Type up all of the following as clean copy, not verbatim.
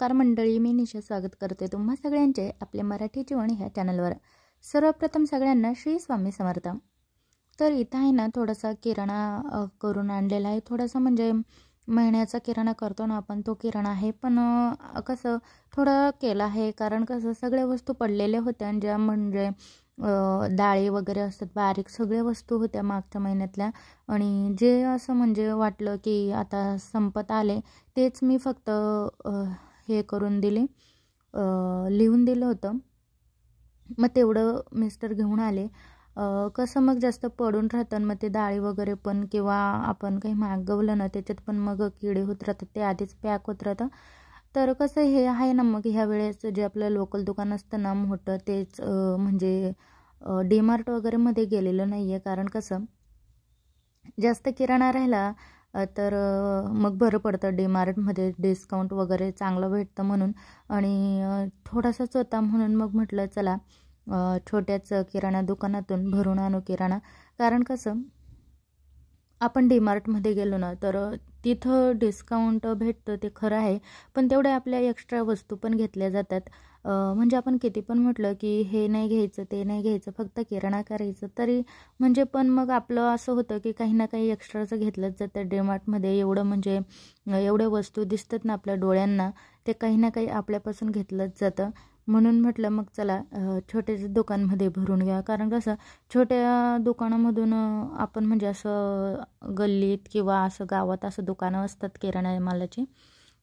नमस्कार मंडळी, मी निशा स्वागत करते तुम्हा सगळ्यांचे आपले मराठी जीवन ह्या चॅनलवर। सर्वप्रथम सगळ्यांना श्री स्वामी समर्थ। तर इथं आहे ना थोडासा किराणा करून आणलेला आहे। थोडासा म्हणजे महिन्याचा किराणा करतो ना आपण, तो किराणा आहे, पण कसं थोडं केला आहे, कारण कसं सगळ्या वस्तू पडलेल्या होत्या ज्या म्हणजे डाळी वगैरे असतात, बारीक सगळ्या वस्तू होत्या मागच्या महिन्यातल्या, आणि जे असं म्हणजे वाटलं की आता संपत आले तेच मी फक्त हे करून दिले, लिहून दिलं होतं। मग तेवढं मिस्टर घेऊन आले। कसं मग जास्त पडून राहतं, मग ते डाळी वगैरे पण किंवा आपण काही मागवलं ना त्याच्यात पण मग किडे होत राहतात, ते आधीच पॅक होत राहतं। तर कसं हे आहे ना, मग ह्या वेळेस जे आपलं लोकल दुकान असतं ना मोठं, तेच म्हणजे डीमार्ट वगैरे मध्ये गेलेलं नाही आहे, कारण कसं जास्त किराणा राहिला तर मग बरं पडतं, डीमार्टमध्ये डिस्काउंट वगैरे चांगलं भेटतं म्हणून। आणि थोडासाच होता म्हणून मग म्हटलं चला छोट्याच किराणा दुकानातून भरून आणू किराणा, कारण कसं आपण डीमार्टमध्ये गेलो ना तर तिथं डिस्काउंट भेटतं ते खरं आहे, पण तेवढ्या आपल्या एक्स्ट्रा वस्तू पण घेतल्या जातात। म्हणजे आपण किती पण म्हटलं की हे नाही घ्यायचं ते नाही घ्यायचं, फक्त किराणा करायचं तरी म्हणजे पण मग आपलं असं होतं की काही ना काही एक्स्ट्राचं घेतलंच जातं डीमार्टमध्ये। एवढं म्हणजे एवढ्या वस्तू दिसतात ना आपल्या डोळ्यांना, ते काही ना काही आपल्यापासून घेतलंच जातं। म्हणून म्हटलं मग चला छोट्याच दुकानमध्ये भरून घ्या, कारण कसं छोट्या दुकानामधून आपण म्हणजे असं गल्लीत किंवा असं गावात असं दुकानं असतात किराणा मालाची,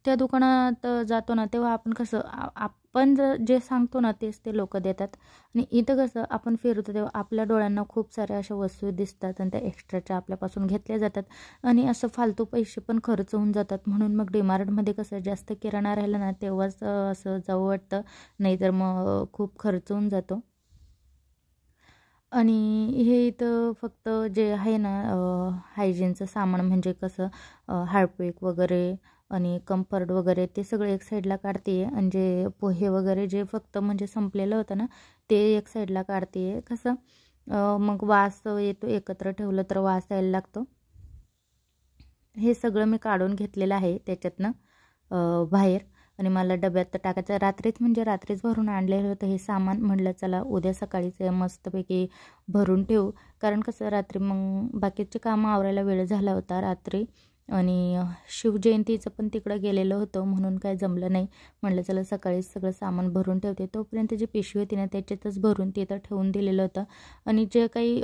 त्या दुकानात जातो ना तेव्हा आपण कसं आपण जे सांगतो ना तेच ते लोक देतात, आणि इथं कसं आपण फिरतो तेव्हा आपल्या डोळ्यांना खूप साऱ्या अशा वस्तू दिसतात आणि त्या एक्स्ट्राच्या आपल्यापासून घेतल्या जातात, आणि असं फालतू पैसे पण खर्च होऊन जातात। म्हणून मग डीमार्टमध्ये कसं जास्त किराणा राहिला ना तेव्हाच असं जाऊ वाटतं, नाहीतर मग खूप खर्च होऊन जातो। आणि हे इथं फक्त जे आहे ना हायजीनचं सामान म्हणजे कसं हार्पिक वगैरे आणि कम्फर्ट वगैरे ते सगळं एक साईडला काढते, आणि जे पोहे वगैरे जे फक्त म्हणजे संपलेलं होतं ना ते एक साईडला काढते। कसं मग वास येतो, एकत्र ठेवलं तर वास यायला लागतो। हे सगळं मी काढून घेतलेलं आहे त्याच्यातनं बाहेर, आणि मला डब्यात टाकायचं। रात्रीच म्हणजे रात्रीच भरून आणलेलं होतं हे सामान, म्हटलं चला उद्या सकाळीच मस्तपैकी भरून ठेवू, कारण कसं रात्री मग बाकीचे कामं आवरायला वेळ झाला होता रात्री, आणि शिवजयंतीचं पण तिकडं गेलेलं होतं म्हणून काय जमलं नाही। म्हटलं चला सकाळीच सगळं सामान भरून ठेवते, तोपर्यंत जी पिशवी होती ना त्याच्यातच भरून तिथं ठेवून दिलेलं होतं। आणि जे काही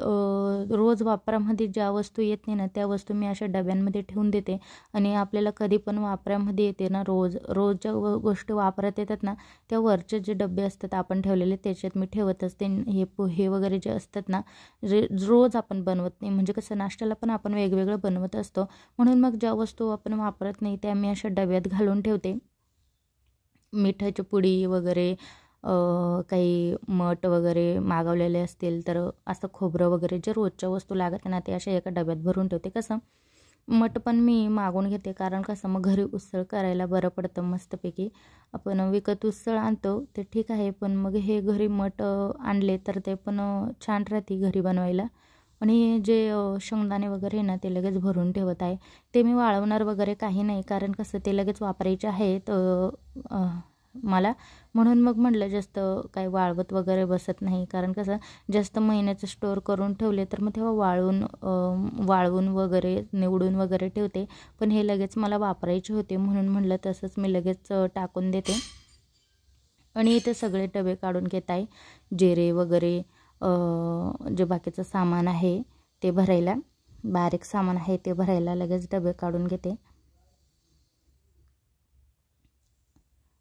रोज वापरामध्ये ज्या वस्तू येत नाही ना त्या वस्तू मी अशा डब्यांमध्ये ठेवून देते, आणि आपल्याला कधी पण वापरामध्ये येते ना रोज ज्या गोष्टी वापरात येतात ना त्या वरचे जे डबे असतात आपण ठेवलेले त्याच्यात मी ठेवत असते। हे पोहे वगैरे जे असतात ना रोज आपण बनवत नाही, म्हणजे कसं नाश्त्याला पण आपण वेगवेगळं बनवत असतो, म्हणून मग ज्या वस्तू आपण वापरत नाही त्या मी अशा डब्यात घालून ठेवते। मिठाची पुडी वगैरे, काही मठ वगैरे मागवलेले असतील तर असं खोबरं वगैरे जे रोजच्या वस्तू लागत ना ते अशा एका डब्यात भरून ठेवते। कसं मठ पण मी मागून घेते, कारण कसं मग घरी उसळ करायला बरं पडतं मस्तपैकी। आपण विकत उसळ आणतो ते ठीक आहे, पण मग हे घरी मठ आणले तर ते पण छान राहते घरी बनवायला। आणि जे शेंगदाणे वगैरे ना ते लगेच भरून ठेवत आहे, ते मी वाळवणार वगैरे काही नाही, कारण कसं ते लगेच वापरायचे आहेत मला, म्हणून मग म्हटलं जास्त काही वाळवत वगैरे बसत नाही, कारण कसं जास्त महिन्याचं स्टोअर करून ठेवले तर मग तेव्हा वाळवून वगैरे निवडून वगैरे ठेवते, पण हे लगेच मला वापरायचे होते म्हणून म्हटलं तसंच मी लगेच टाकून देते। आणि इथे सगळे डबे काढून घेत आहे, जिरे वगैरे जे बाकीचं सामान आहे ते भरायला, बारीक सामान आहे ते भरायला लगेच डबे काढून घेते,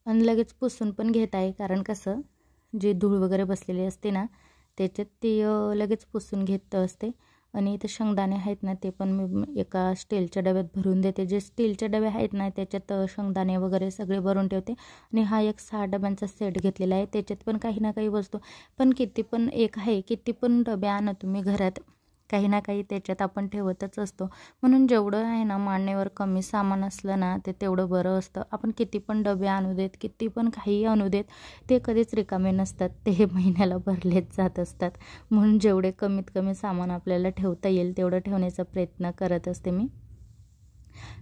आणि लगेच पुसून पण घेत आहे, कारण कसं जे धूळ वगैरे बसलेली असते ना त्याच्यात ती लगेच पुसून घेत असते। आणि इथे शेंगदाणे आहेत ना ते पण मी एका स्टीलच्या डब्यात भरून देते, जे स्टीलचे डबे आहेत ना त्याच्यात शेंगदाणे वगैरे सगळे भरून ठेवते। आणि हा एक 6 डब्यांचा सेट घेतलेला आहे, त्याच्यात पण काही ना काही वस्तू, पण किती पण एक आहे किती पण डबे आणा तुम्ही घरात, काही ना काही त्याच्यात आपण ठेवतच असतो, म्हणून जेवढं आहे ना मांडणीवर कमी सामान असलं ना ते तेवढं बरं असतं। आपण किती पण डबे आणू देत, किती पण काही आणू देत, ते कधीच रिकामे नसतात, ते महिन्याला भरलेच जात असतात, म्हणून जेवढे कमीत कमी सामान आपल्याला ठेवता येईल तेवढं ठेवण्याचा प्रयत्न करत असते मी।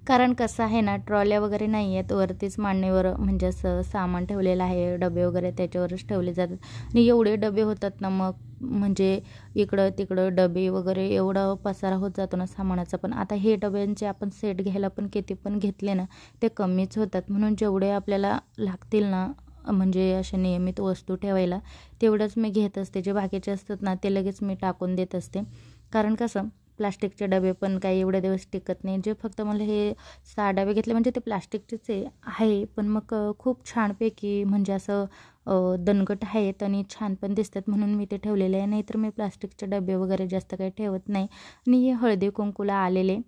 कारण कसं आहे ना, ट्रॉल्या वगैरे नाही आहेत, वरतीच मांडणीवर म्हणजे असं सामान ठेवलेलं आहे, डबे वगैरे त्याच्यावरच ठेवले जातात आणि एवढे डबे होतात ना, मग म्हणजे इकडं तिकडं डबे वगैरे एवढा पसारा होत जातो ना सामानाचा. पण आता हे डब्यांचे आपण सेट घ्यायला पण किती पण घेतले ना ते कमीच होतात, म्हणून जेवढे आपल्याला लागतील ना म्हणजे अशा नियमित वस्तू ठेवायला तेवढंच मी घेत असते. जे बाकीचे असतात ना ते लगेच मी टाकून देत असते. कारण कसं प्लास्टिकचे डबे पण काही एवढे दिवस टिकत नाही. जे फक्त मला हे 6 डबे घेतले म्हणजे ते प्लास्टिकचेच आहे, पण मग खूप छानपैकी म्हणजे असं दणकट आहेत आणि छान पण दिसतात म्हणून मी ते ठेवलेले आहे. नाहीतर मी प्लास्टिकचे डबे वगैरे जास्त काही ठेवत नाही. आणि हे हळदी कुंकूला आलेले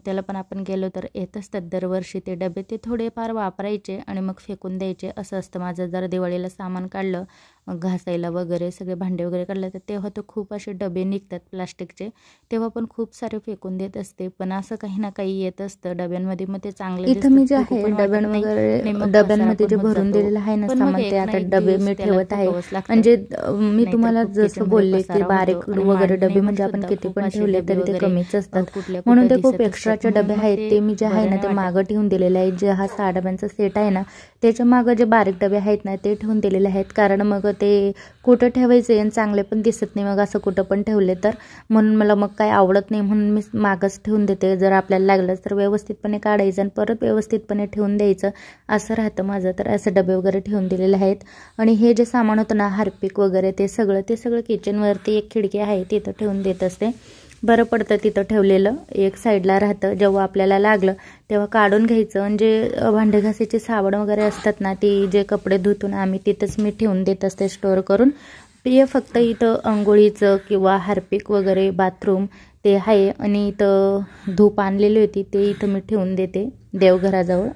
त्याला पण आपण गेलो तर येत असतात दरवर्षी ते डबे. ते थोडेफार वापरायचे आणि मग फेकून द्यायचे असं असतं माझं. जर दिवाळीला सामान काढलं घासायला वगैरे सगळे भांडे वगैरे काढलं तर तेव्हा तर खूप असे डबे निघतात प्लास्टिकचे, तेव्हा पण खूप सारे फेकून देत असते. पण असं काही ना काही येत असतं डब्यांमध्ये, मग ते चांगले इथं मी जे आहे डब्यांमध्ये जे भरून दिलेलं आहे ना सामान ते आता डबे मी ठेवत आहे. म्हणजे मी तुम्हाला जसं बोलले की बारीक वगैरे डबे म्हणजे आपण किती पण ठेवले तरी ते कमीच असतात, म्हणून ते खूप एक्स्ट्राचे डबे आहेत ते मी जे आहे ना ते मागं ठेवून दिलेले आहे. जे हा 6 डब्यांचा सेट आहे ना त्याच्या मागं जे बारीक डबे आहेत ना ते ठेवून दिलेले आहेत. कारण मग ते कुठं ठेवायचे आणि चांगले पण दिसत नाही मग असं कुठं पण ठेवले तर, म्हणून मला मग काय आवडत नाही, म्हणून मी मागच ठेवून देते. जर आपल्याला लागलं तर व्यवस्थितपणे काढायचं आणि परत व्यवस्थितपणे ठेवून द्यायचं असं राहतं माझं. तर असं डबे वगैरे ठेवून दिलेले आहेत. आणि हे जे सामान होतं ना हार्पिक वगैरे ते सगळं किचनवरती एक खिडकी आहे तिथं ठेवून देत असते. बरं पडतं तिथं ठेवलेलं, एक साईडला राहतं. जेव्हा आपल्याला लागलं तेव्हा काढून घ्यायचं. म्हणजे भांडे घासायची साबण वगैरे असतात ना ती जे कपडे धुतून आम्ही तिथंच मी ठेवून देत असते स्टोअर करून. हे फक्त इथं अंघोळीचं किंवा हार्पिक वगैरे बाथरूम ते आहे. आणि इथं धूप आणलेली होती ते इथं मी ठेवून देते देवघराजवळ.